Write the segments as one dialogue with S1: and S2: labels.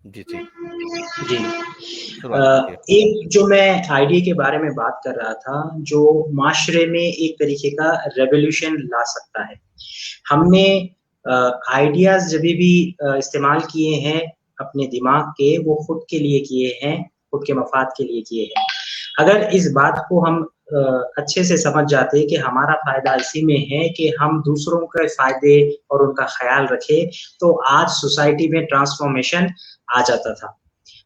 S1: جی جی
S2: جی
S1: شروعات کیجیے.
S2: ایک جو میں آئیڈیا کے بارے میں بات کر رہا تھا جو معاشرے میں ایک طریقے کا ریولیوشن لا سکتا ہے. ہم نے آئیڈیاز جب بھی استعمال کیے ہیں اپنے دماغ کے وہ خود کے لیے کیے ہیں, خود کے مفاد کے لیے کیے ہیں. اگر اس بات کو ہم اچھے سے سمجھ جاتے کہ ہمارا فائدہ اسی میں ہے کہ ہم دوسروں کے فائدے اور ان کا خیال رکھے تو آج سوسائٹی میں ٹرانسفارمیشن آ جاتا تھا.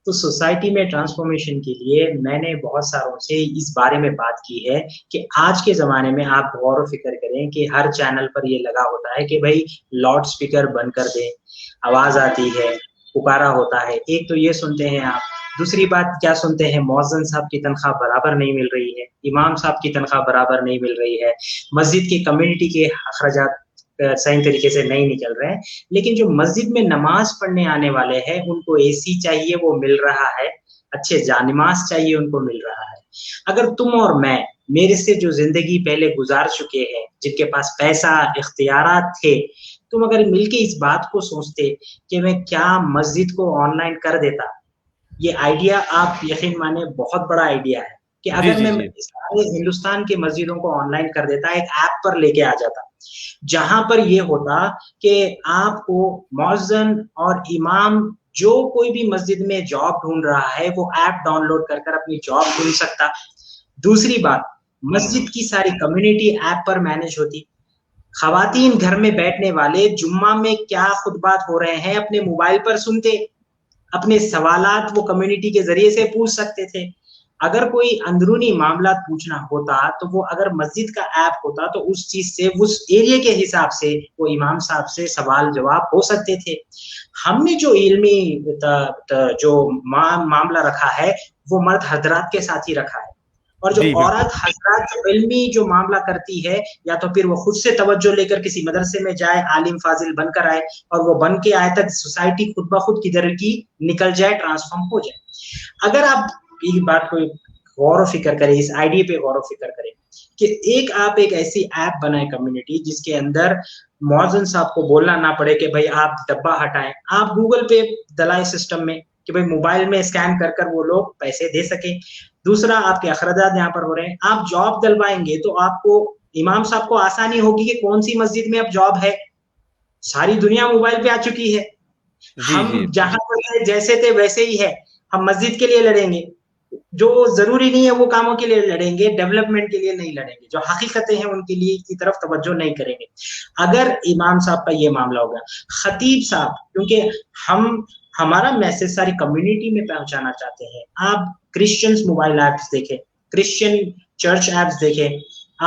S2: تو سوسائٹی میں ٹرانسفارمیشن کے لیے میں نے بہت ساروں سے اس بارے میں بات کی ہے کہ آج کے زمانے میں آپ غور و فکر کریں کہ ہر چینل پر یہ لگا ہوتا ہے کہ بھائی لاؤڈ سپیکر بند کر دیں, آواز آتی ہے, پکارا ہوتا ہے. ایک تو یہ سنتے ہیں آپ. دوسری بات کیا سنتے ہیں, مؤذن صاحب کی تنخواہ برابر نہیں مل رہی ہے, امام صاحب کی تنخواہ برابر نہیں مل رہی ہے, مسجد کی کمیونٹی کے اخراجات صحیح طریقے سے نہیں نکل رہے ہیں. لیکن جو مسجد میں نماز پڑھنے آنے والے ہیں ان کو اے سی چاہیے, وہ مل رہا ہے. اچھے جانماز چاہیے, ان کو مل رہا ہے. اگر تم اور میں, میرے سے جو زندگی پہلے گزار چکے ہیں, جن کے پاس پیسہ اختیارات تھے, تم اگر مل کے اس بات کو سوچتے کہ میں کیا مسجد کو آن لائن کر دیتا. یہ آئیڈیا آپ یقین مانے بہت بڑا آئیڈیا ہے کہ
S1: جی
S2: اگر
S1: جی
S2: میں
S1: جی
S2: سارے ہندوستان کے مسجدوں کو آن لائن کر دیتا, ایک ایپ پر لے کے آ جاتا جہاں پر یہ ہوتا کہ آپ کو مؤذن اور امام جو کوئی بھی مسجد میں جاب ڈھونڈ رہا ہے وہ ایپ ڈاؤن لوڈ کر کر اپنی جاب ڈھونڈ سکتا. دوسری بات, مسجد کی ساری کمیونٹی ایپ پر مینج ہوتی. خواتین گھر میں بیٹھنے والے جمعہ میں کیا خطبات ہو رہے ہیں اپنے موبائل پر سنتے, اپنے سوالات وہ کمیونٹی کے ذریعے سے پوچھ سکتے تھے. اگر کوئی اندرونی معاملات پوچھنا ہوتا تو وہ اگر مسجد کا ایپ ہوتا تو اس چیز سے اس ایریے کے حساب سے وہ امام صاحب سے سوال جواب ہو سکتے تھے. ہم نے جو علمی جو معاملہ رکھا ہے وہ مرد حضرات کے ساتھ ہی رکھا ہے, اور جو
S1: جی بالکل.
S2: عورت حضرات جو علمی جو معاملہ کرتی ہے یا تو پھر وہ خود سے توجہ لے کر کسی مدرسے میں جائے, عالم فاضل بن کر آئے, اور وہ بن کے آئے تک سوسائٹی خود بخود کدھر کی نکل جائے, ٹرانسفارم ہو جائے. اگر آپ ایک بات کو غور و فکر کریں, اس آئیڈیا پہ غور و فکر کریں کہ آپ ایک ایسی ایپ بنائیں کمیونٹی جس کے اندر مؤذن صاحب کو بولنا نہ پڑے کہ بھائی آپ ڈبہ ہٹائیں, آپ گوگل پہ دلائیں سسٹم میں کہ بھائی موبائل میں اسکین کر کر وہ لوگ پیسے دے سکیں. دوسرا, آپ کے اخراجات یہاں پر ہو رہے ہیں, آپ جاب دلوائیں گے تو آپ کو امام صاحب کو آسانی ہوگی کہ کون سی مسجد میں اب جاب ہے. ساری دنیا موبائل پہ آ چکی ہے.
S1: جی
S2: ہم
S1: جی
S2: جہاں پر جیسے تھے ویسے ہی ہے. ہم مسجد کے لیے لڑیں گے, جو ضروری نہیں ہے وہ کاموں کے لیے لڑیں گے, ڈیولپمنٹ کے لیے نہیں لڑیں گے. جو حقیقتیں ہیں ان کے لیے کی طرف توجہ نہیں کریں گے. اگر امام صاحب کا یہ معاملہ ہوگا, خطیب صاحب, کیونکہ ہمارا میسج ساری کمیونٹی میں پہنچانا چاہتے ہیں. آپ کرسچنز موبائل ایپس دیکھیں, کرسچن چرچ ایپس دیکھیں,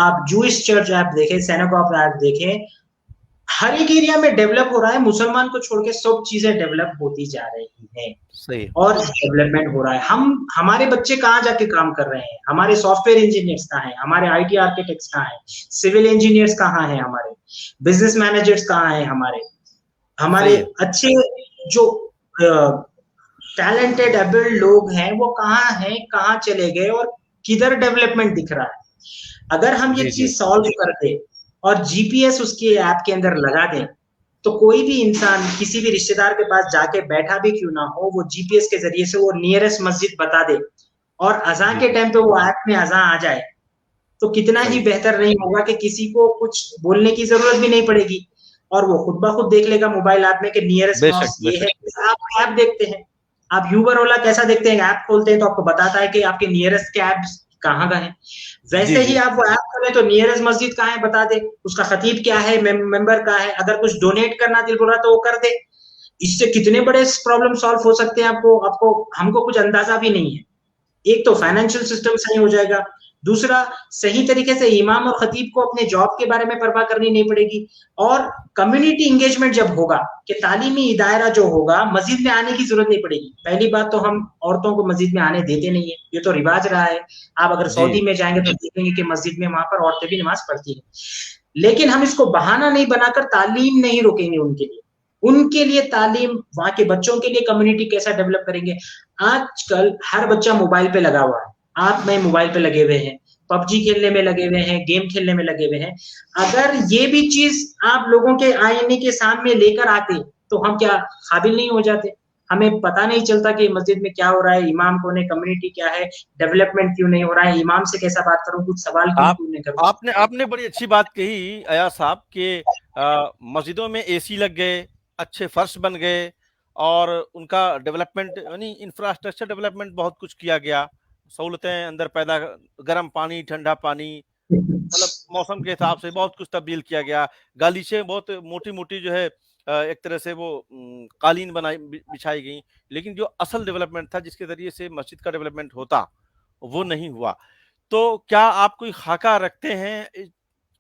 S2: آپ جوئش چرچ ایپ دیکھیں, سینگوگ ایپ دیکھیں, ہر ایک ایریا میں ڈیولپ ہو رہا ہے. مسلمان کو چھوڑ کے سب چیزیں ڈیولپ ہوتی جا رہی ہیں
S1: صحیح.
S2: اور ڈیولپمنٹ ہو رہا ہے. ہمارے بچے کہاں جا کے کام کر رہے ہیں, ہمارے سافٹ ویئر انجینئرس کہاں ہیں, ہمارے آئی ٹی آرکیٹیکٹس کہاں ہیں, سول انجینئرس کہاں ہیں, ہمارے بزنس مینیجرس کہاں ہیں, ہمارے
S1: صحیح ہے.
S2: اچھے جو ٹیلنٹڈ ایبلڈ لوگ ہیں وہ کہاں ہیں, کہاں چلے گئے, اور کدھر ڈیولپمنٹ دکھ رہا ہے. اگر ہم یہ
S1: جی جی
S2: چیز سالو کرتے اور جی پی ایس اس کے ایپ کے اندر لگا دیں تو کوئی بھی انسان کسی بھی رشتے دار کے پاس جا کے بیٹھا بھی کیوں نہ ہو, وہ جی پی ایس کے ذریعے سے وہ نیئرسٹ مسجد بتا دے اور اذان
S1: جی
S2: کے
S1: جی
S2: ٹائم پہ وہ ایپ میں اذان آ جائے, تو کتنا ہی
S1: صحیح.
S2: بہتر نہیں ہوگا کہ کسی کو کچھ بولنے کی ضرورت بھی نہیں پڑے گی, اور وہ خود بخود دیکھ لے گا موبائل ایپ میں کہ نیئرسٹ
S1: بے شک
S2: ماسک
S1: بے
S2: یہ
S1: شک.
S2: ہے. آپ ایپ دیکھتے ہیں, آپ یوبر اولا کیسا دیکھتے ہیں, ایپ کھولتے ہیں تو آپ کو بتاتا ہے کہ آپ کے نیئرسٹ کیبس کہاں کا ہے.
S1: جی
S2: ویسے
S1: جی
S2: ہی آپ وہ ایپ کھولیں تو نیئرسٹ مسجد کہاں ہے بتا دے, اس کا خطیب کیا ہے, ممبر کا ہے, اگر کچھ ڈونیٹ کرنا دل کو رہا تو وہ کر دے. اس سے کتنے بڑے پرابلم سالو ہو سکتے ہیں آپ کو ہم کو کچھ اندازہ بھی نہیں ہے. ایک تو
S1: صحیح.
S2: فائنینشیل سسٹم صحیح ہو جائے گا, دوسرا صحیح طریقے سے امام اور خطیب کو اپنے جاب کے بارے میں پرواہ کرنی نہیں پڑے گی, اور کمیونٹی انگیجمنٹ جب ہوگا کہ تعلیمی دائرہ جو ہوگا مسجد میں آنے کی ضرورت نہیں پڑے گی. پہلی بات تو ہم عورتوں کو مسجد میں آنے دیتے نہیں ہیں, یہ تو رواج رہا ہے. آپ اگر
S1: جی
S2: سعودی میں جائیں گے تو دیکھیں گے کہ مسجد میں وہاں پر عورتیں بھی نماز پڑھتی ہیں. لیکن ہم اس کو بہانہ نہیں بنا کر تعلیم نہیں روکیں گے ان کے لیے تعلیم, وہاں کے بچوں کے لیے کمیونٹی کیسا ڈیولپ کریں گے. آج کل ہر بچہ موبائل پہ لگا ہوا ہے, آپ میں موبائل پہ لگے ہوئے ہیں, پب جی کھیلنے میں لگے ہوئے ہیں, گیم کھیلنے میں لگے ہوئے ہیں. اگر یہ بھی چیز آپ لوگوں کے آئینے کے سامنے لے کر آتے تو ہم کیا قابل نہیں ہو جاتے؟ ہمیں پتہ نہیں چلتا کہ مسجد میں کیا ہو رہا ہے, امام کون ہے, کمیونٹی کیا ہے, ڈیولپمنٹ کیوں نہیں ہو رہا ہے, امام سے کیسا بات کروں, کچھ سوال کیوں نہیں کروں.
S1: آپ نے بڑی اچھی بات کہی ایاز صاحب کہ مسجدوں میں اے سی لگ گئے, اچھے فرش بن گئے, اور ان کا ڈیولپمنٹ یعنی انفراسٹرکچر ڈیولپمنٹ بہت کچھ کیا گیا, سہولتیں اندر پیدا, گرم پانی, ٹھنڈا پانی, مطلب موسم کے حساب سے بہت کچھ تبدیل کیا گیا, گالیچیں بہت موٹی موٹی جو ہے ایک طرح سے وہ قالین بچھائی گئی, لیکن جو اصل ڈیولپمنٹ تھا جس کے ذریعے سے مسجد کا ڈیولپمنٹ ہوتا وہ نہیں ہوا. تو کیا آپ کوئی خاکہ رکھتے ہیں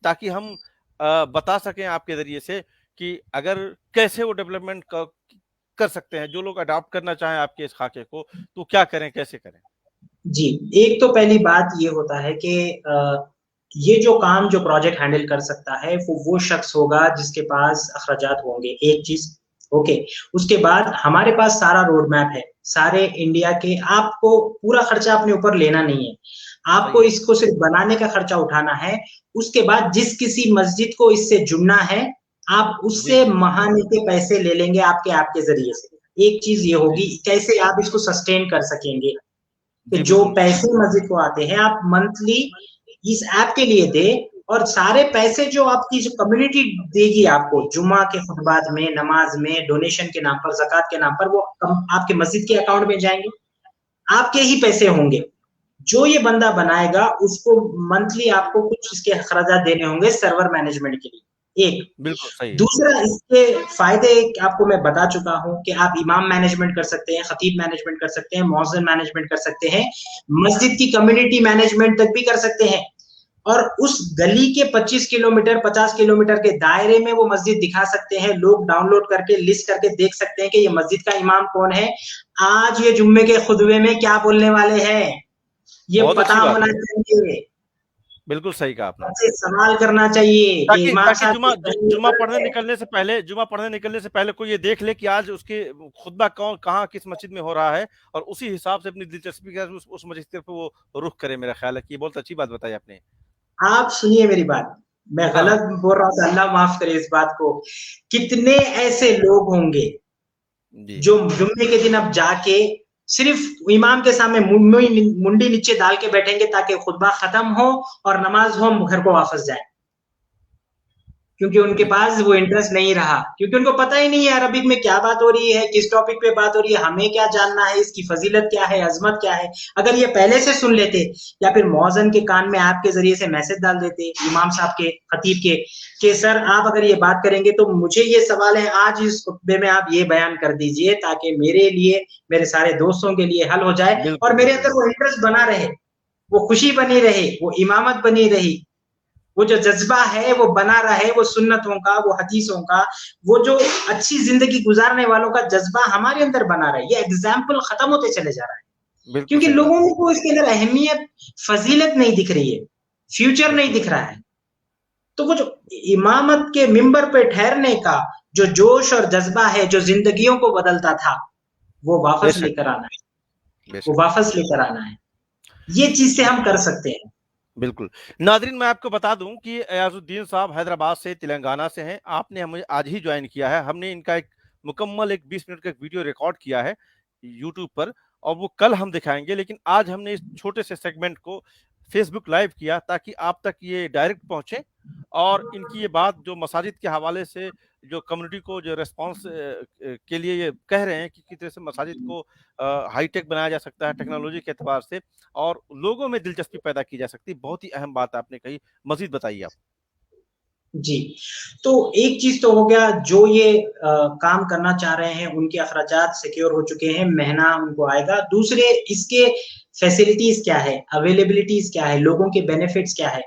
S1: تاکہ ہم بتا سکیں آپ کے ذریعے سے کہ اگر کیسے وہ ڈیولپمنٹ کر سکتے ہیں, جو لوگ اڈاپٹ کرنا چاہیں آپ کے اس خاکے کو تو کیا کریں, کیسے کریں؟
S2: جی, ایک تو پہلی بات یہ ہوتا ہے کہ یہ جو کام جو پروجیکٹ ہینڈل کر سکتا ہے وہ شخص ہوگا جس کے پاس اخراجات ہوں گے, ایک چیز. اوکے, اس کے بعد ہمارے پاس سارا روڈ میپ ہے سارے انڈیا کے, آپ کو پورا خرچہ اپنے اوپر لینا نہیں ہے, آپ کو اس کو صرف بنانے کا خرچہ اٹھانا ہے. اس کے بعد جس کسی مسجد کو اس سے جڑنا ہے آپ اس سے ماہانے کے پیسے لے لیں گے آپ کے ذریعے سے. ایک چیز یہ ہوگی کیسے آپ اس کو سسٹین کر سکیں گے, کہ جو پیسے مسجد کو آتے ہیں آپ منتھلی اس ایپ کے لیے دے, اور سارے پیسے جو آپ کی جو کمیونٹی دے گی آپ کو جمعہ کے خطبات میں, نماز میں, ڈونیشن کے نام پر, زکوٰۃ کے نام پر, وہ آپ کے مسجد کے اکاؤنٹ میں جائیں گے, آپ کے ہی پیسے ہوں گے. جو یہ بندہ بنائے گا اس کو منتھلی آپ کو کچھ اس کے اخراجات دینے ہوں گے سرور مینجمنٹ کے لیے. ایک
S1: بالکل صحیح.
S2: دوسرا, اس کے فائدے آپ کو میں بتا چکا ہوں کہ آپ امام مینجمنٹ کر سکتے ہیں, خطیب مینجمنٹ کر سکتے ہیں, مؤذن مینجمنٹ کر سکتے ہیں, مسجد کی کمیونٹی مینجمنٹ تک بھی کر سکتے ہیں, اور اس گلی کے 25 کلومیٹر 50 کلومیٹر کے دائرے میں وہ مسجد دکھا سکتے ہیں. لوگ ڈاؤن لوڈ کر کے لسٹ کر کے دیکھ سکتے ہیں کہ یہ مسجد کا امام کون ہے, آج یہ جمعے کے خطبے میں کیا بولنے والے ہیں, یہ پتا ہونا چاہیے.
S1: بالکل صحیح کہا آپ نے.
S2: سوال کرنا چاہیے کہ امام صاحب
S1: جمعہ پڑھنے نکلنے سے پہلے کوئی یہ دیکھ لے کہ آج اس کے خطبہ کہاں کس مسجد میں ہو رہا ہے, اور اسی حساب سے اپنی دلچسپی کے اس مسجد کی طرف وہ رخ کرے. میرا خیال ہے کہ یہ بہت اچھی بات بتائی آپ نے.
S2: آپ سنیے میری بات, میں غلط بول رہا ہوں, اللہ معاف کرے اس بات کو. کتنے ایسے لوگ ہوں گے جو جمعے کے دن اب جا کے صرف امام کے سامنے منڈی نیچے ڈال کے بیٹھیں گے تاکہ خطبہ ختم ہو اور نماز ہو, گھر کو واپس جائیں, کیونکہ ان کے پاس وہ انٹرسٹ نہیں رہا, کیونکہ ان کو پتہ ہی نہیں ہے عربک میں کیا بات ہو رہی ہے, کس ٹاپک پہ بات ہو رہی ہے, ہمیں کیا جاننا ہے, اس کی فضیلت کیا ہے, عظمت کیا ہے. اگر یہ پہلے سے سن لیتے یا پھر مؤذن کے کان میں آپ کے ذریعے سے میسج ڈال دیتے امام صاحب کے, خطیب کے, کہ سر آپ اگر یہ بات کریں گے تو مجھے یہ سوال ہے, آج اس خطبے میں آپ یہ بیان کر دیجئے تاکہ میرے لیے, میرے سارے دوستوں کے لیے حل ہو جائے, اور میرے اندر وہ انٹرسٹ بنا رہے, وہ خوشی بنی رہے, وہ امامت بنی رہی, وہ جو جذبہ ہے وہ بنا رہے, وہ سنتوں کا, وہ حدیثوں کا, وہ جو اچھی زندگی گزارنے والوں کا جذبہ ہمارے اندر بنا رہے. یہ ایگزامپل ختم ہوتے چلے جا رہا ہے, کیونکہ لوگوں کو اس کے اندر اہمیت, فضیلت نہیں دکھ رہی ہے, فیوچر نہیں دکھ رہا ہے. تو وہ جو امامت کے ممبر پہ ٹھہرنے کا جو جوش اور جذبہ ہے جو زندگیوں کو بدلتا تھا, وہ واپس لے کر آنا ہے, وہ واپس لے کر آنا ہے. یہ چیز سے ہم کر سکتے ہیں.
S1: بالکل. ناظرین, میں آپ کو بتا دوں کہ ایاز الدین صاحب حیدرآباد سے, تلنگانہ سے ہیں. آپ نے ہمیں آج ہی جوائن کیا ہے. ہم نے ان کا ایک مکمل 20 منٹ کا ویڈیو ریکارڈ کیا ہے یوٹیوب پر, اور وہ کل ہم دکھائیں گے, لیکن آج ہم نے اس چھوٹے سے سیگمنٹ کو فیس بک لائیو کیا تاکہ آپ تک یہ ڈائریکٹ پہنچے, اور ان کی یہ بات جو مساجد کے حوالے سے جو کمیونٹی کو جو ریسپانس کے لیے یہ کہہ رہے ہیں کہ کس طرح سے مساجد کو ہائی ٹیک بنایا جا سکتا ہے ٹیکنالوجی کے اعتبار سے, اور لوگوں میں دلچسپی پیدا کی جا سکتی. بہت ہی اہم بات آپ نے کہی, مزید بتائیے آپ.
S2: جی, تو ایک چیز تو ہو گیا, جو یہ کام کرنا چاہ رہے ہیں ان کے اخراجات سیکیور ہو چکے ہیں, مہینہ ان کو آئے گا. دوسرے, اس کے فیسلٹیز کیا ہے, اویلیبلٹیز کیا ہے, لوگوں کے بینیفٹس کیا ہے.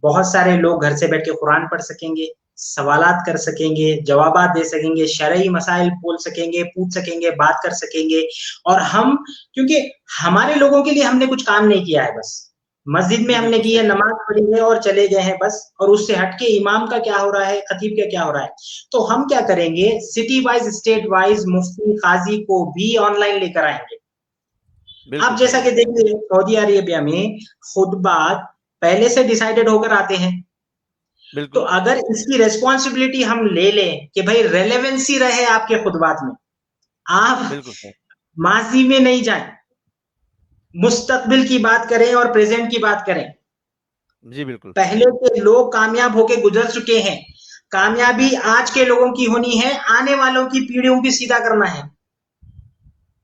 S2: بہت سارے لوگ گھر سے بیٹھ کے قرآن پڑھ سکیں گے, سوالات کر سکیں گے, جوابات دے سکیں گے, شرعی مسائل بول سکیں گے, پوچھ سکیں گے, بات کر سکیں گے. اور ہم, کیونکہ ہمارے لوگوں کے لیے ہم نے کچھ کام نہیں کیا ہے, بس مسجد میں ہم نے کی ہے, نماز پڑھی ہے اور چلے گئے ہیں بس, اور اس سے ہٹ کے امام کا کیا ہو رہا ہے, خطیب کا کیا ہو رہا ہے. تو ہم کیا کریں گے, سٹی وائز, اسٹیٹ وائز مفتی, قاضی کو بھی آن لائن لے کر آئیں گے. آپ جیسا کہ دیکھیں سعودی عربیہ میں خطبات پہلے سے ڈیسائیڈڈ ہو کر آتے ہیں, تو اگر اس کی ریسپانسبلٹی ہم لے لیں کہ بھائی ریلیونسی رہے آپ کے خطبات میں, आप
S1: बिल्कुल सर।
S2: माजी में नहीं जाएं, मुस्तकबिल की बात करें और प्रेजेंट की बात करें।
S1: जी बिल्कुल।
S2: पहले के लोग कामयाब होके गुजर चुके हैं, कामयाबी आज के लोगों की होनी है, आने वालों की पीढ़ियों की सीधा करना है।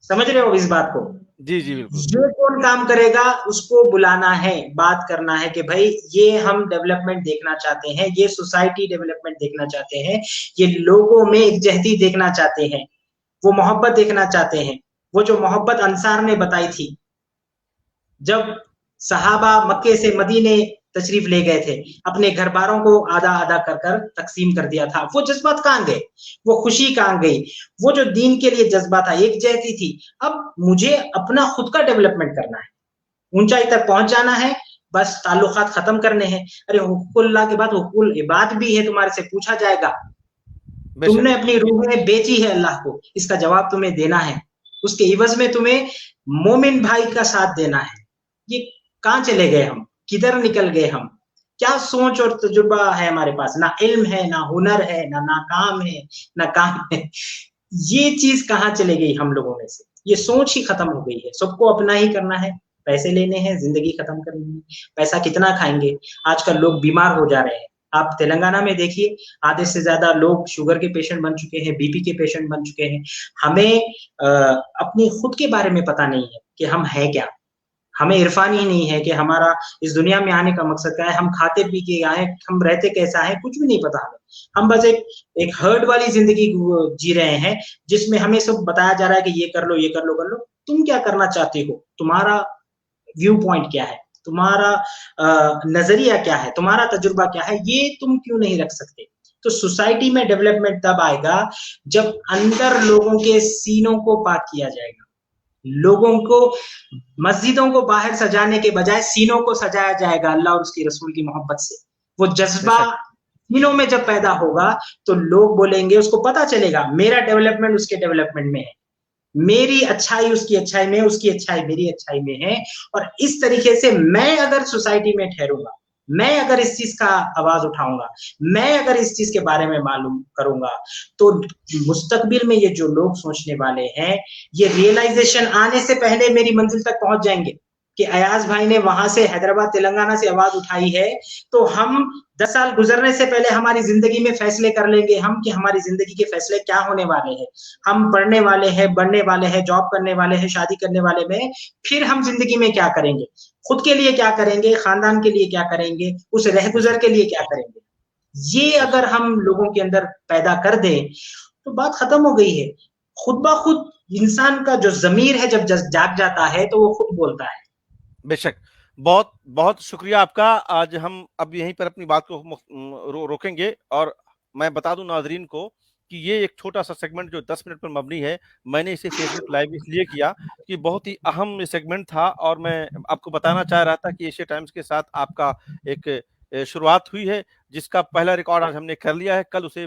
S2: समझ रहे हो इस बात को?
S1: जी जी बिल्कुल।
S2: ये कौन काम करेगा, उसको बुलाना है, बात करना है कि भाई ये हम डेवलपमेंट देखना चाहते हैं, ये सोसाइटी डेवलपमेंट देखना चाहते हैं, ये लोगों में एकजहती देखना चाहते हैं, वो मोहब्बत देखना चाहते हैं, वो जो मोहब्बत अंसार ने बताई थी जब सहाबा मक्के से मदीने तशरीफ ले गए थे, अपने घर बारों को आधा आधा कर कर तकसीम कर दिया था, वो जज्बात कहाँ गए, वो खुशी कहाँ गई, वो जो दीन के लिए जज्बा था, एक जैसी थी। अब मुझे अपना खुद का डेवलपमेंट करना है, ऊंचाई तक पहुंच जाना है, बस ताल्लुकात खत्म करने हैं। अरे हुकूकुल्लाह के बाद हुकूकुल इबाद भी है, तुम्हारे से पूछा जाएगा,
S1: बेशक।
S2: तुमने अपनी रूहें बेची है अल्लाह को, इसका जवाब तुम्हें देना है, उसके इवज में तुम्हें मोमिन भाई का साथ देना है। ये कहाँ चले गए हम, किधर निकल गए हम, क्या सोच और तजुर्बा है हमारे पास, ना इल्म है, ना हुनर है, ना काम है, ना काम है। ये चीज कहाँ चले गई हम लोगों में से, ये सोच ही खत्म हो गई है। सबको अपना ही करना है, पैसे लेने हैं, जिंदगी खत्म करनी है, पैसा कितना खाएंगे। आजकल लोग बीमार हो जा रहे हैं, आप तेलंगाना में देखिए, आधे से ज्यादा लोग शुगर के पेशेंट बन चुके हैं, बीपी के पेशेंट बन चुके हैं। हमें अपनी खुद के बारे में पता नहीं है कि हम हैं क्या, हमें इरफान ही नहीं है कि हमारा इस दुनिया में आने का मकसद क्या है, हम खाते पी के आए, हम रहते कैसा है, कुछ भी नहीं पता हमें। हम बस एक हर्ड वाली जिंदगी जी रहे हैं, जिसमें हमें सब बताया जा रहा है कि ये कर लो, ये कर लो, कर लो। तुम क्या करना चाहते हो, तुम्हारा व्यू पॉइंट क्या है, तुम्हारा नजरिया क्या है, तुम्हारा तजुर्बा क्या है, ये तुम क्यों नहीं रख सकते। तो सोसाइटी में डेवलपमेंट तब आएगा जब अंदर लोगों के सीनों को पाक किया जाएगा, लोगों को, मस्जिदों को बाहर सजाने के बजाय सीनों को सजाया जाएगा अल्लाह और उसके रसूल की मोहब्बत से। वो जज्बा
S1: बेशक।
S2: सीनों में जब पैदा होगा तो लोग बोलेंगे, उसको पता चलेगा मेरा डेवलपमेंट उसके डेवलपमेंट में है, मेरी अच्छाई उसकी अच्छाई में, उसकी अच्छाई मेरी अच्छाई में है। और इस तरीके से मैं अगर सोसाइटी में ठहरूंगा, मैं अगर इस चीज का आवाज उठाऊंगा, मैं अगर इस चीज के बारे में मालूम करूंगा, तो मुस्तकबिल में ये जो लोग सोचने वाले हैं, ये रियलाइजेशन आने से पहले मेरी मंजिल तक पहुंच जाएंगे कि अयाज भाई ने वहां से हैदराबाद तेलंगाना से आवाज उठाई है, तो हम 10 साल गुजरने से पहले हमारी जिंदगी में फैसले कर लेंगे हम कि हमारी जिंदगी के फैसले क्या होने वाले हैं। हम पढ़ने वाले हैं, बढ़ने वाले हैं, जॉब करने वाले हैं, शादी करने वाले में, फिर हम जिंदगी में क्या करेंगे, खुद के लिए क्या करेंगे, खानदान के लिए क्या करेंगे, उस रह गुजर के लिए क्या करेंगे। ये अगर हम लोगों के अंदर पैदा कर दें तो बात खत्म हो गई है। खुद ब खुद इंसान का जो जमीर है जब जाग जाता है तो वो खुद बोलता है।
S1: बेशक। बहुत बहुत शुक्रिया आपका। आज हम अब यहीं पर अपनी बात को रोकेंगे और मैं बता दूं नाजरीन को कि ये एक छोटा सा सेगमेंट जो 10 मिनट पर मबनी है, मैंने इसे फेसबुक लाइव इसलिए किया कि बहुत ही अहम सेगमेंट था और मैं आपको बताना चाह रहा था कि एशिया टाइम्स के साथ आपका एक शुरुआत हुई है, जिसका पहला रिकॉर्ड आज हमने कर लिया है। कल उसे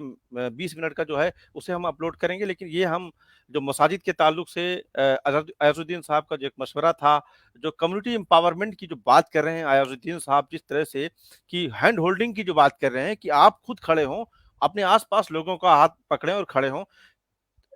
S1: 20 मिनट का जो है उसे हम अपलोड करेंगे, लेकिन ये हम जो मसाजिद के ताल्लुक से अयाजुद्दीन साहब का जो एक मशवरा था, जो कम्युनिटी एम्पावरमेंट की जो बात कर रहे हैं अयाजुद्दीन साहब, जिस तरह से कि हैंड होल्डिंग की जो बात कर रहे हैं कि आप खुद खड़े हों, अपने आसपास लोगों का हाथ पकड़ें और खड़े हों,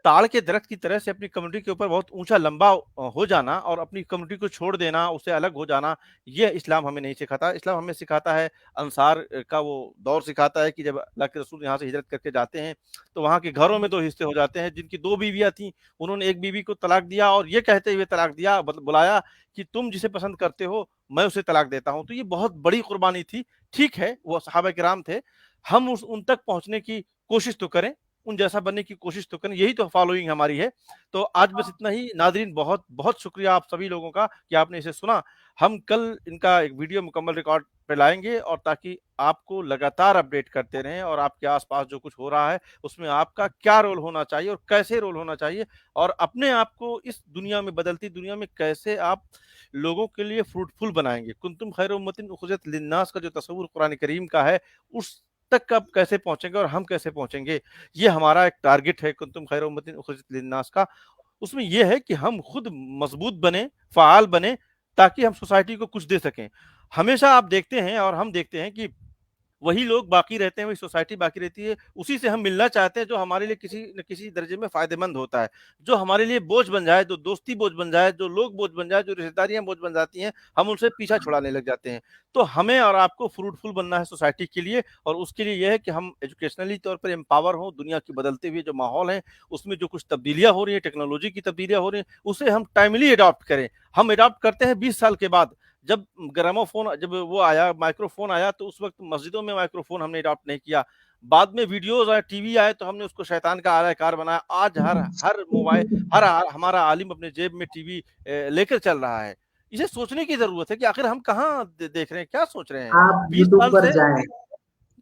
S1: ताड़ के दरख्त की तरह से अपनी कम्युनिटी के ऊपर बहुत ऊंचा लंबा हो जाना और अपनी कम्युनिटी को छोड़ देना, उससे अलग हो जाना, ये इस्लाम हमें नहीं सिखाता। इस्लाम हमें सिखाता है, अंसार का वो दौर सिखाता है कि जब अल्लाह के रसूल यहाँ से हिजरत करके जाते हैं तो वहाँ के घरों में 2 हिस्से हो जाते हैं। जिनकी 2 बीवियां थी, उन्होंने एक बीवी को तलाक दिया और ये कहते हुए तलाक दिया, बुलाया कि तुम जिसे पसंद करते हो मैं उसे तलाक देता हूँ। तो ये बहुत बड़ी कुर्बानी थी। ठीक है, वो सहाबा किराम थे, हम उन तक पहुंचने की कोशिश तो करें, उन जैसा बनने की कोशिश तो करें, यही तो फॉलोइंग हमारी है। तो आज बस इतना ही नाजरीन, बहुत बहुत शुक्रिया आप सभी लोगों का कि आपने इसे सुना। हम कल इनका एक वीडियो मुकम्मल रिकॉर्ड पे लाएंगे और ताकि आपको लगातार अपडेट करते रहें और आपके आसपास जो कुछ हो रहा है उसमें आपका क्या रोल होना चाहिए और कैसे रोल होना चाहिए, और अपने आप को इस दुनिया में, बदलती दुनिया में कैसे आप लोगों के लिए फ्रूटफुल बनाएंगे। कुंतुम खैर उम्मतिन उखरिजत लिन्नास का जो तस्वुर कुरान करीम का है, उस तक आप कैसे पहुंचेंगे और हम कैसे पहुंचेंगे, ये हमारा एक टारगेट है कुंतुम खैर उम्मतिन उखरिजत लिन्नास का। उसमें यह है कि हम खुद मजबूत बने, फ़ाल बने, ताकि हम सोसाइटी को कुछ दे सकें। हमेशा आप देखते हैं और हम देखते हैं कि वही लोग बाकी रहते हैं, वही सोसाइटी बाकी रहती है, उसी से हम मिलना चाहते हैं जो हमारे लिए किसी न किसी दर्जे में फ़ायदेमंद होता है। जो हमारे लिए बोझ बन जाए, जो दोस्ती बोझ बन जाए, जो लोग बोझ बन जाए, जो रिश्तेदारियाँ बोझ बन जाती हैं, हम उनसे पीछा छुड़ाने लग जाते हैं। तो हमें और आपको फ्रूटफुल बनना है सोसाइटी के लिए, और उसके लिए ये है कि हम एजुकेशनली तौर पर एम्पावर हों, दुनिया की बदलते हुए जो माहौल है, उसमें जो कुछ तब्दीलियाँ हो रही हैं, टेक्नोलॉजी की तब्दीलियाँ हो रही हैं, उसे हम टाइमली अडॉप्ट करें। हम अडॉप्ट करते हैं 20 साल के बाद। जब ग्रामोफोन, जब वो आया, माइक्रोफोन आया, तो उस वक्त मस्जिदों में माइक्रोफोन हमने अडॉप्ट नहीं किया। बाद में वीडियोज आए, टीवी आए, तो हमने उसको शैतान का आलाकार बनाया। आज हर हर मोबाइल, हमारा आलिम अपने जेब में टीवी लेकर चल रहा है। इसे सोचने की जरूरत है कि आखिर हम कहाँ देख रहे हैं, क्या सोच रहे हैं।
S2: आप
S1: 20
S2: यूट्यूब
S1: साल
S2: पर
S1: से।
S2: जाएं,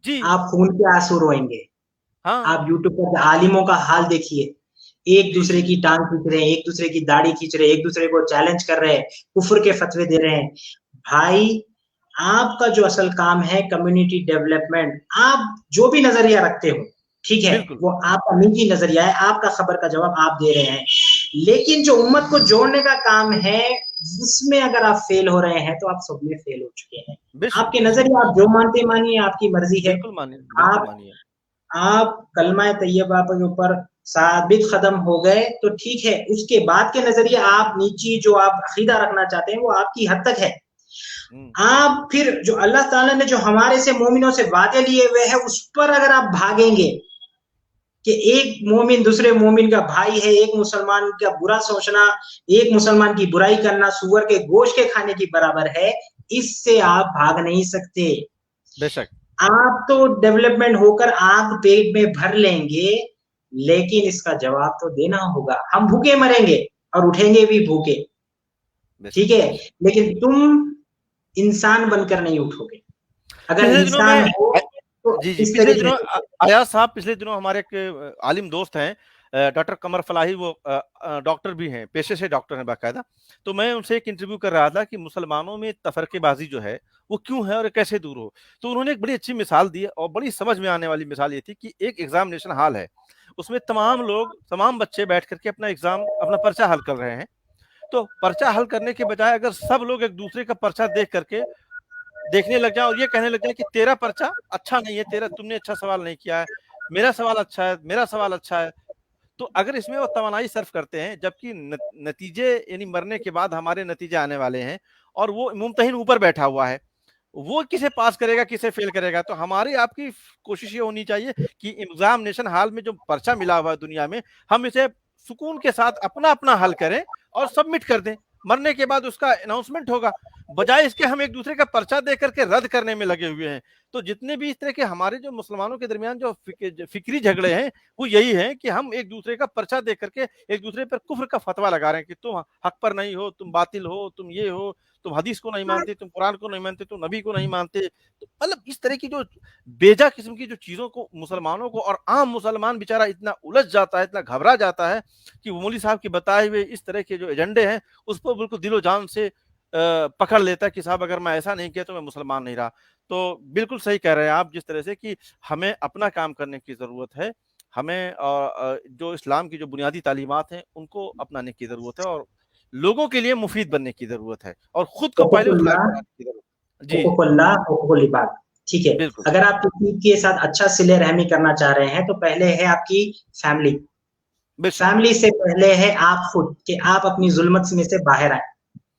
S1: जी।
S2: आप खून के आंसू रोएंगे।
S1: हाँ।
S2: आप यूट्यूब पर आलिमों का हाल देखिए, एक
S1: जी
S2: दूसरे
S1: जी।
S2: की टांग खींच रहे हैं, एक दूसरे की दाढ़ी खींच रहे हैं, एक दूसरे को चैलेंज कर रहे हैं, कुफ्र के फतवे दे रहे हैं। भाई, आपका जो असल काम है कम्युनिटी डेवलपमेंट, आप जो भी नजरिया रखते हो, ठीक है,
S1: बिल्कुल।
S2: वो आपका निजी नजरिया है, आपका खबर का जवाब आप दे रहे हैं, लेकिन जो उम्मत को जोड़ने का काम है, उसमें अगर आप फेल हो रहे हैं तो आप सब में फेल हो चुके हैं।
S1: बेशक
S2: आपके
S1: बेशक।
S2: नजरिया, आप जो मानते मानिए, आपकी मर्जी है।
S1: बिल्कुल मानिए, बिल्कुल
S2: आप
S1: मानिए।
S2: आप कलमा तैयबा के ऊपर साबित कदम हो गए तो ठीक है, उसके बाद के नजरिए आप नीची जो आप अकीदा रखना चाहते हैं वो आपकी हद तक है।
S1: हम्म।
S2: आप फिर जो अल्लाह ताला ने जो हमारे से मोमिनों से वादे लिए हुए हैं उस पर अगर आप भागेंगे कि एक मोमिन दूसरे मोमिन का भाई है, एक मुसलमान का बुरा सोचना, एक मुसलमान की बुराई करना सुअर के गोश्त के खाने की बराबर है, इससे आप भाग नहीं सकते।
S1: बेशक।
S2: आप तो डेवलपमेंट होकर आग पेट में भर लेंगे, लेकिन इसका जवाब तो देना होगा। हम भूखे मरेंगे और उठेंगे भी भूखे,
S1: बेशक
S2: ठीक है,
S1: बेशक।
S2: लेकिन तुम इंसान बनकर नहीं उठोगे। अगर
S1: पिछले दिनों
S2: इंसान
S1: में
S2: हो तो
S1: जी, जी।
S2: इस
S1: पिछले
S2: तरीके
S1: दिनों
S2: से।
S1: अयाज साहब, पिछले दिनों हमारे एक आलिम दोस्त हैं, डॉक्टर कमर फलाही, वो डॉक्टर भी हैं, पेशे से डॉक्टर हैं बाकायदा। तो मैं उनसे एक इंटरव्यू कर रहा था कि मुसलमानों में तफरकेबाजी जो है वो क्यों है और कैसे दूर हो। तो उन्होंने एक बड़ी अच्छी मिसाल दी, और बड़ी समझ में आने वाली मिसाल ये थी कि एक एग्जामिनेशन हॉल है, उसमें तमाम लोग, तमाम बच्चे बैठ करके अपना एग्जाम, अपना पर्चा हल कर रहे हैं। तो पर्चा हल करने के बजाय अगर सब लोग एक दूसरे का पर्चा देख करके देखने लग जाए और ये कहने लग जाए कि तेरा पर्चा अच्छा नहीं है, तेरा, तुमने अच्छा सवाल नहीं किया है, मेरा सवाल अच्छा है, मेरा सवाल अच्छा है, तो अगर इसमें वो तवानाई सर्व करते हैं, जबकि नतीजे, यानी मरने के बाद हमारे नतीजे आने वाले हैं, और वो मुमतहिन ऊपर बैठा हुआ है, वो किसे पास करेगा, किसे फेल करेगा। तो हमारी आपकी कोशिश ये होनी चाहिए कि एग्जामिनेशन हॉल में जो पर्चा मिला हुआ है दुनिया में, हम इसे सुकून के साथ अपना अपना हल करें और सबमिट कर दें। मरने के बाद उसका अनाउंसमेंट होगा, बजाय इसके हम एक दूसरे का पर्चा दे करके रद्द करने में लगे हुए हैं। तो जितने भी इस तरह के हमारे जो मुसलमानों के दरमियान जो फिक्री झगड़े हैं, वो यही है कि हम एक दूसरे का पर्चा दे करके एक दूसरे पर कुफ्र का फतवा लगा रहे हैं कि तुम हक पर नहीं हो, तुम बातिल हो, तुम ये हो, तुम हदीस को नहीं मानते, तुम कुरान को नहीं मानते, तुम नबी को नहीं मानते। तो मतलब इस तरह की जो बेजा किस्म की जो चीज़ों को मुसलमानों को, और आम मुसलमान बेचारा इतना उलझ जाता है, इतना घबरा जाता है कि वो मौलवी साहब के बताए हुए इस तरह के जो एजेंडे हैं, उस पर बिल्कुल दिलो जान से पकड़ लेता है कि साहब अगर मैं ऐसा नहीं किया तो मैं मुसलमान नहीं रहा। तो बिल्कुल सही कह रहे हैं आप, जिस तरह से कि हमें अपना काम करने की ज़रूरत है। हमें जो इस्लाम की जो बुनियादी तालीमात हैं, उनको अपनाने की ज़रूरत है, और लोगों के लिए मुफीद बनने की ज़रूरत है, और खुद को पहले उस लायक
S2: हुकूकुल्लाह,
S1: बनाने की ज़रूरत है। जी, जी।
S2: हुकूकुल्लाह, हुकूकुल इबाद, ठीक है।
S1: बिल्कुल,
S2: अगर आप किसी के साथ अच्छा सिले रहमी करना चाह रहे हैं तो पहले है आपकी फैमिली।
S1: बेशक,
S2: फैमिली से पहले है आप खुद, कि आप अपनी जुल्मत में से बाहर आए।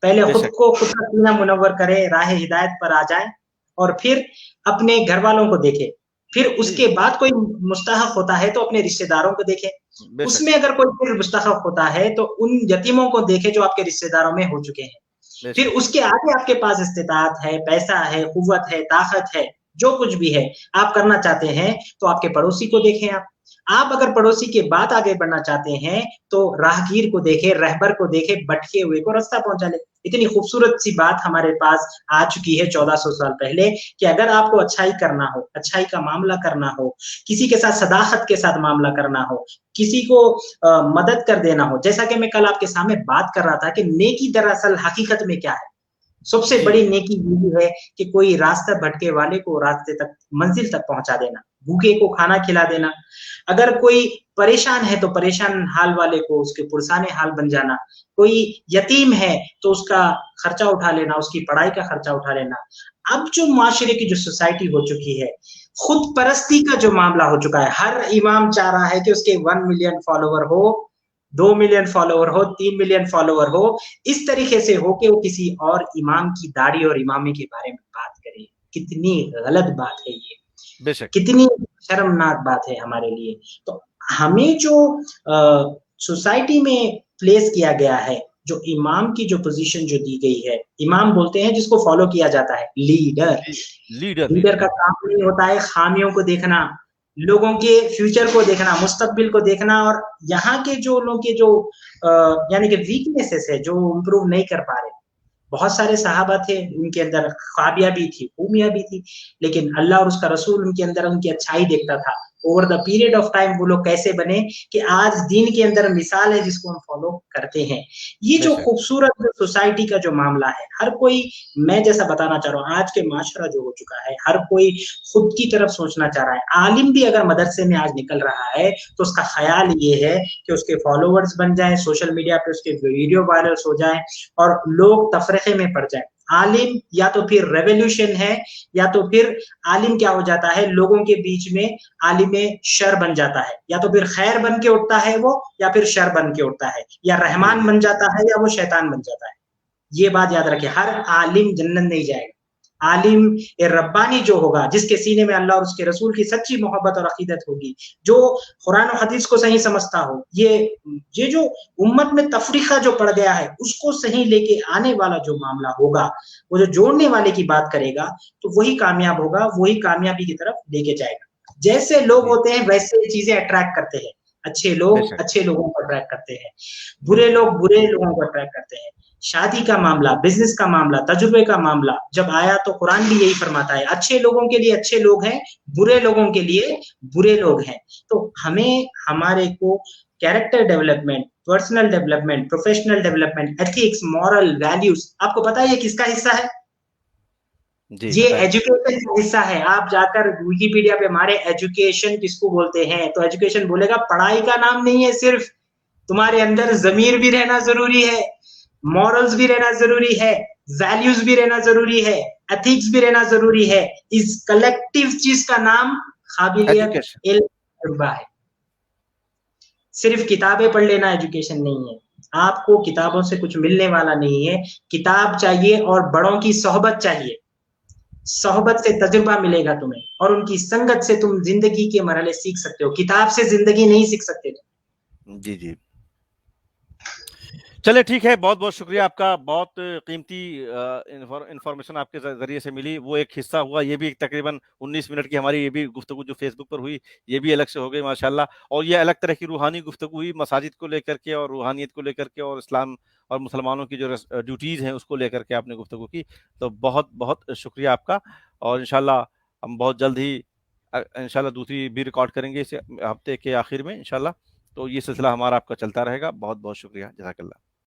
S2: पहले खुद
S1: बेशक।
S2: को, खुद का सीना मुनव्वर करें, राह हिदायत पर आ जाएं, और फिर अपने घर वालों को देखें। फिर
S1: जी,
S2: उसके बाद कोई मुस्तहक होता है तो अपने रिश्तेदारों को देखें।
S1: बेशक,
S2: उसमें अगर कोई फिर मुस्तहक होता है तो उन यतीमों को देखें जो आपके रिश्तेदारों में हो चुके हैं। फिर
S1: बेशक।
S2: उसके आगे आपके पास इस्तिताअत है, पैसा है, कुव्वत है, ताकत है, जो कुछ भी है, आप करना चाहते हैं, तो आपके पड़ोसी को देखें आप। आप अगर पड़ोसी के बाद आगे बढ़ना चाहते हैं, तो राहगीर को देखें, रहबर को देखें, भटके हुए को रास्ता पहुँचा लें। इतनी खूबसूरत सी बात हमारे पास आ चुकी है 1400 साल पहले, कि अगर आपको अच्छाई करना हो, अच्छाई का मामला करना हो, किसी के साथ सदाकत के साथ मामला करना हो, किसी को मदद कर देना हो, जैसा कि मैं कल आपके सामने बात कर रहा था कि नेकी दरअसल हकीकत में क्या है। सबसे
S1: जी,
S2: बड़ी नेकी यही है कि कोई रास्ता भटके वाले को रास्ते तक, मंजिल तक पहुंचा देना, भूखे को खाना खिला देना। अगर कोई परेशान है तो परेशान हाल वाले को उसके पुरसाने हाल बन जाना, कोई यतीम है तो उसका खर्चा उठा लेना, उसकी पढ़ाई का खर्चा उठा लेना। अब जो माशरे की जो सोसाइटी हो चुकी है, खुद परस्ती का जो मामला हो चुका है, हर इमाम चाह रहा है कि उसके 1 मिलियन फॉलोवर हो, 2 मिलियन फॉलोवर हो, 3 मिलियन फॉलोवर हो, इस तरीके से हो कि वो किसी और इमाम की दाढ़ी और इमामे के बारे में बात करे। कितनी गलत बात है ये,
S1: बेशक।
S2: कितनी शर्मनाक बात है हमारे लिए। तो हमें जो सोसाइटी में प्लेस किया गया है, जो इमाम की जो पोजीशन जो दी गई है, इमाम बोलते हैं जिसको फॉलो किया जाता है, लीडर।
S1: लीडर
S2: लीडर का काम नहीं होता है खामियों को देखना, लोगों के फ्यूचर को देखना, मुस्तकबिल को देखना, और यहाँ के जो लोगों के जो यानी कि वीकनेसेस है, जो इम्प्रूव नहीं कर पा रहे। बहुत सारे सहाबा थे, उनके अंदर ख्वाबियां भी थी, खूबियां भी थी, लेकिन अल्लाह और उसका रसूल उनके अंदर उनकी अच्छाई देखता था। Over the period of time वो लोग कैसे बने कि आज दीन के अंदर मिसाल है जिसको हम फॉलो करते हैं। ये जो खूबसूरत सोसाइटी का जो मामला है, हर कोई, मैं जैसा बताना चाह रहा हूँ, आज के माशरा जो हो चुका है, हर कोई खुद की तरफ सोचना चाह रहा है। आलिम भी अगर मदरसे में आज निकल रहा है तो उसका ख्याल ये है कि उसके फॉलोवर्स बन जाए, सोशल मीडिया पे उसके वीडियो वायरल हो जाए और लोग तफरीके में पड़ जाए। आलिम या तो फिर रेवोल्यूशन है, या तो फिर आलिम क्या हो जाता है, लोगों के बीच में आलिम शर बन जाता है, या तो फिर खैर बन के उठता है वो, या फिर शर बन के उठता है, या रहमान बन जाता है या वो शैतान बन जाता है। ये बात याद रखिए, हर आलिम जन्नत नहीं जाएगा। आलिम ए रब्बानी जो होगा, जिसके सीने में अल्लाह और उसके रसूल की सच्ची मोहब्बत और अकीदत होगी, जो कुरान और हदीस को सही समझता हो, ये जो उम्मत में तफरीका जो पड़ गया है उसको सही लेके आने वाला जो मामला होगा, वो जो जोड़ने वाले की बात करेगा, तो वही कामयाब होगा, वही कामयाबी की तरफ लेके जाएगा। जैसे लोग होते हैं वैसे चीजें अट्रैक्ट करते हैं, अच्छे लोग अच्छे लोगों को अट्रैक्ट करते हैं, बुरे लोग बुरे लोगों को अट्रैक्ट करते हैं। शादी का मामला, बिजनेस का मामला, तजुर्बे का मामला जब आया तो कुरान भी यही फरमाता है, अच्छे लोगों के लिए अच्छे लोग हैं, बुरे लोगों के लिए बुरे लोग हैं। तो हमें हमारे को character development, personal development, professional development, ethics, moral values, आपको पता है ये किसका हिस्सा है? ये एजुकेशन का हिस्सा है। आप जाकर विकिपीडिया पे मारे एजुकेशन किसको बोलते हैं, तो एजुकेशन बोलेगा पढ़ाई का नाम नहीं है सिर्फ, तुम्हारे अंदर ज़मीर भी रहना जरूरी है, मॉरल्स भी रहना जरूरी है, वैल्यूज भी रहना जरूरी है, एथिक्स भी रहना जरूरी है। इस कलेक्टिव चीज का नाम काबिलियत, इल्म है। सिर्फ किताबें पढ़ लेना एजुकेशन नहीं है, आपको किताबों से कुछ मिलने वाला नहीं है। किताब चाहिए और बड़ों की सोहबत चाहिए, सोहबत से तजुर्बा मिलेगा तुम्हें, और उनकी संगत से तुम जिंदगी के मरहले सीख सकते हो, किताब से जिंदगी नहीं सीख सकते तुम।
S1: जी जी, चले ठीक है, बहुत बहुत शुक्रिया आपका, बहुत कीमती इंफॉर्मेशन आपके जरिए से मिली। वो एक हिस्सा हुआ, ये भी तकरीबन 19 मिनट की हमारी ये भी गुफ्तगू जो फेसबुक पर हुई, ये भी अलग से हो गई माशाल्लाह। और ये अलग तरह की रूहानी गुफ्तगू हुई, मसाजिद को लेकर के और रूहानियत को लेकर के, और इस्लाम और मुसलमानों की जो ड्यूटीज़ हैं उसको लेकर के आपने गुफ्तगू की। तो बहुत बहुत शुक्रिया आपका, और इंशाल्लाह हम बहुत जल्द ही इंशाल्लाह दूसरी भी रिकॉर्ड करेंगे इस हफ्ते के आखिर में इंशाल्लाह। तो ये सिलसिला हमारा आपका चलता रहेगा। बहुत बहुत शुक्रिया, जज़ाकल्लाह।